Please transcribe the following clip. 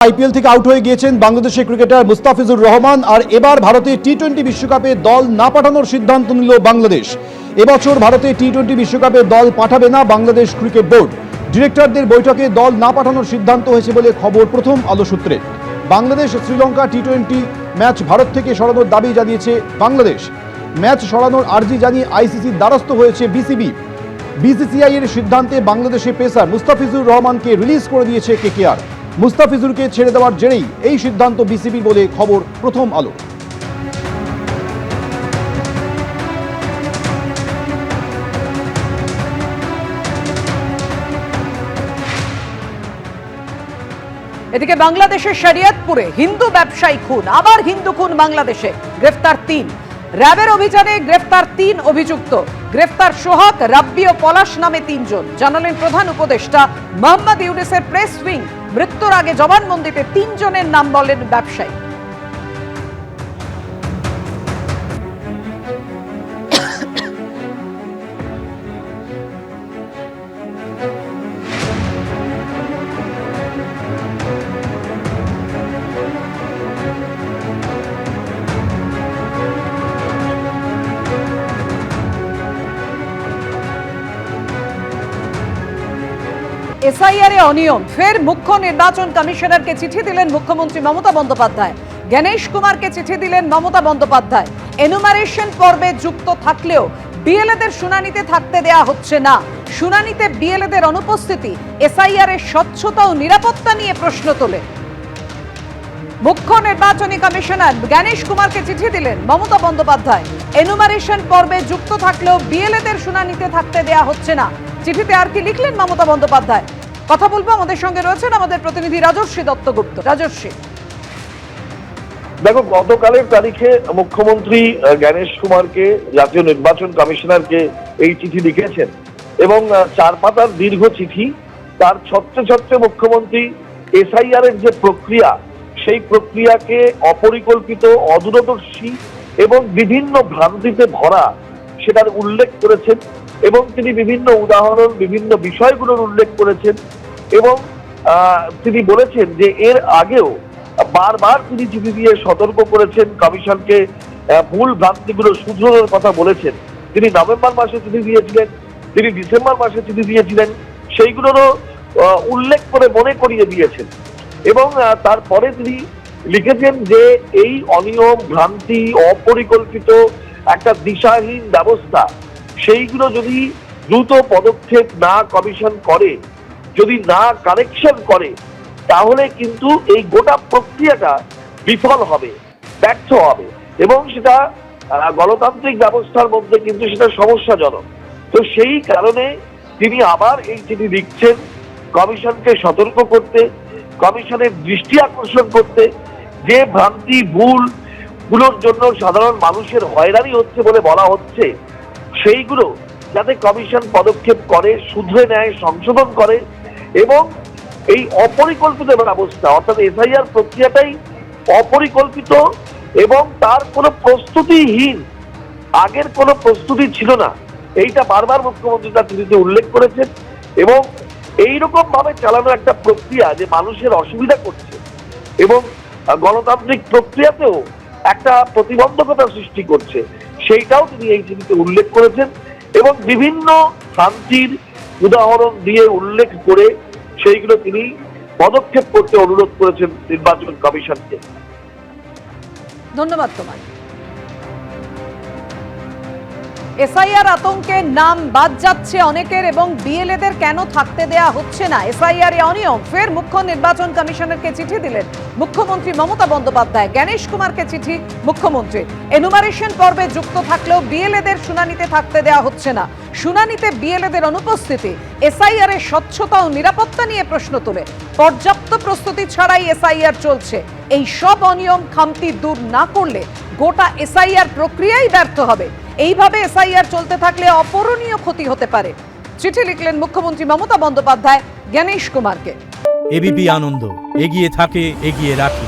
IPL থেকে out হয়ে গিয়েছেন বাংলাদেশের ক্রিকেটার মুস্তাফিজুর রহমান। আর এবার ভারতে টি-20 বিশ্বকাপে দল না পাঠানোর সিদ্ধান্ত নিল বাংলাদেশ। এবছর ভারতে টি-20 বিশ্বকাপে দল পাঠাবে না বাংলাদেশ ক্রিকেট বোর্ড। ডিরেক্টরদের বৈঠকে দল না পাঠানোর সিদ্ধান্ত হয়েছে বলে খবর প্রথম আলো সূত্রে। বাংলাদেশ শ্রীলঙ্কা টি-20 ম্যাচ ভারত থেকে সরানোর দাবি জানিয়েছে বাংলাদেশ। ম্যাচ সরানোর আর্জি জানিয়ে আইসিসির দ্বারস্থ হয়েছে বিসিবি। বিসিসিআই এর সিদ্ধান্তে বাংলাদেশের পেসার মুস্তাফিজুর রহমানকে রিলিজ করে দিয়েছে কেকেআর। মুস্তাফিজুরকে ছেড়ে দেওয়ার জেরেই এই সিদ্ধান্ত বিসিবি বলে খবর প্রথম আলো। এদিকে বাংলাদেশের শরিয়তপুরে হিন্দু ব্যবসায়ী খুন, আবার হিন্দু খুন বাংলাদেশে, গ্রেফতার 3। র্যাবের অভিযানে গ্রেফতার 3 অভিযুক্ত। গ্রেফতার সোহাগ, রাব্বি ও পলাশ নামে 3 জন, জানালেন প্রধান উপদেষ্টা মোহাম্মদ ইউনূসের প্রেস উইং। মৃত্যুর আগে জবানবন্দিতে 3 জনের নাম বলেন ব্যবসায়ী। এসআইআর এ অনিয়ম, ফের মুখ্য নির্বাচন কমিশনারকে চিঠি দিলেন মুখ্যমন্ত্রী মমতা বন্দ্যোপাধ্যায়। গণেশ কুমারকে চিঠি দিলেন মমতা বন্দ্যোপাধ্যায়। এনুমারেশন পর্বে যুক্ত থাকলেও বিএলএদের শুনানিতে থাকতে দেয়া হচ্ছে না। শুনানিতে বিএলএদের অনুপস্থিতি এসআইআর এর স্বচ্ছতা ও নিরাপত্তা নিয়ে প্রশ্ন তোলে। মুখ্য নির্বাচনী কমিশনার গণেশ কুমারকে চিঠি দিলেন মমতা বন্দ্যোপাধ্যায়। এনুমারেশন পর্বে যুক্ত থাকলেও বিএলএদের শুনানিতে থাকতে দেয়া হচ্ছে না। চিঠিতে আর কি লিখলেন মমতা বন্দ্যোপাধ্যায়, কথা বলবো। আমাদের সঙ্গে রয়েছেন আমাদের প্রতিনিধি রাজর্ষী দত্তগুপ্ত। রাজর্ষী, দেখো, গতকালের তারিখে মুখ্যমন্ত্রী গণেশ কুমারকে, জাতীয় নির্বাচন কমিশনারকে এই চিঠি লিখেছেন এবং 4 পাতার দীর্ঘ চিঠি। তার ছত্রে ছত্রে মুখ্যমন্ত্রী এসআইআর এর যে প্রক্রিয়া, সেই প্রক্রিয়াকে অপরিকল্পিত, অদূরদর্শী এবং বিভিন্ন ভ্রান্তিতে ভরা সেটার উল্লেখ করেছেন এবং তিনি বিভিন্ন উদাহরণ, বিভিন্ন বিষয়গুলোর উল্লেখ করেছেন এবং তিনি বলেছেন যে এর আগেও বারবার তিনি চিঠি দিয়ে সতর্ক করেছেন কমিশনকে, ভুল ভ্রান্তিগুলো শুধরানোর কথা বলেছেন। তিনি নভেম্বর মাসে চিঠি দিয়েছিলেন, তিনি ডিসেম্বর মাসে চিঠি দিয়েছিলেন, সেইগুলোরও উল্লেখ করে মনে করিয়ে দিয়েছেন এবং তারপরে তিনি লিখেছেন যে এই অনিয়ম, ভ্রান্তি, অপরিকল্পিত একটা দিশাহীন ব্যবস্থা, সেইগুলো যদি দ্রুত পদক্ষেপ না কমিশন করে, যদি না কারেকশন করে, তাহলে কিন্তু এই গোটা প্রক্রিয়াটা বিফল হবে, ব্যর্থ হবে এবং সেটা গণতান্ত্রিক ব্যবস্থার মধ্যে কিন্তু সেটা সমস্যাজনক। তো সেই কারণে তিনি আবার এই চিঠি লিখছেন কমিশনকে সতর্ক করতে, কমিশনের দৃষ্টি আকর্ষণ করতে, যে ভ্রান্তি, ভুল গুলোর জন্য সাধারণ মানুষের হয়রানি হচ্ছে বলে বলা হচ্ছে, সেইগুলো যাতে কমিশন পদক্ষেপ করে, শুধরে নেয়, সংশোধন করে এবং এই অপরিকল্পিত ব্যবস্থা, অর্থাৎ এসআইআর প্রক্রিয়াটাই অপরিকল্পিত এবং তার কোনো প্রস্তুতিহীন, আগের কোনো প্রস্তুতি ছিল না, এইটা বারবার মুখ্যমন্ত্রী তার চিঠিতে উল্লেখ করেছেন এবং এইরকম ভাবে চালানো একটা প্রক্রিয়া যে মানুষের অসুবিধা করছে এবং গণতান্ত্রিক প্রক্রিয়াতেও একটা প্রতিবন্ধকতা সৃষ্টি করছে, সেইটাও তিনি এই চিঠিতে উল্লেখ করেছেন এবং বিভিন্ন শান্তির উদাহরণ দিয়ে উল্লেখ করে সেইগুলো তিনি পদক্ষেপ করতে অনুরোধ করেছেন নির্বাচন কমিশনকে। ধন্যবাদ তোমায়। এসআইআর আতঙ্কে নাম বাদ যাচ্ছে অনেকের এবং বিএলএদের কেন থাকতে দেয়া হচ্ছে না, এসআইআর এ অনিয়ম, ফের মুখ্য নির্বাচন কমিশনারকে চিঠি দিলেন মুখ্যমন্ত্রী মমতা বন্দ্যোপাধ্যায়। গণেশ কুমারকে চিঠি মুখ্যমন্ত্রী। এনুমারেশন পর্বে যুক্ত থাকলেও বিএলএদের শুনানিতে থাকতে দেয়া হচ্ছে না। শুনানিতে বিএলএদের অনুপস্থিতি এসআইআর এর স্বচ্ছতা ও নিরাপত্তা নিয়ে প্রশ্ন তোলে। পর্যাপ্ত প্রস্তুতি ছাড়াই এসআইআর চলছে। এই সব অনিয়ম, খামতি দূর না করলে গোটা এসআইআর প্রক্রিয়াই ব্যর্থ হবে। এইভাবে এসআইআর চলতে থাকলে অপূরণীয় ক্ষতি হতে পারে। চিঠি লিখলেন মুখ্যমন্ত্রী মমতা বন্দ্যোপাধ্যায় গণেশ কুমারকে। এবিপি আনন্দ, এগিয়ে থাকে, এগিয়ে রাখে।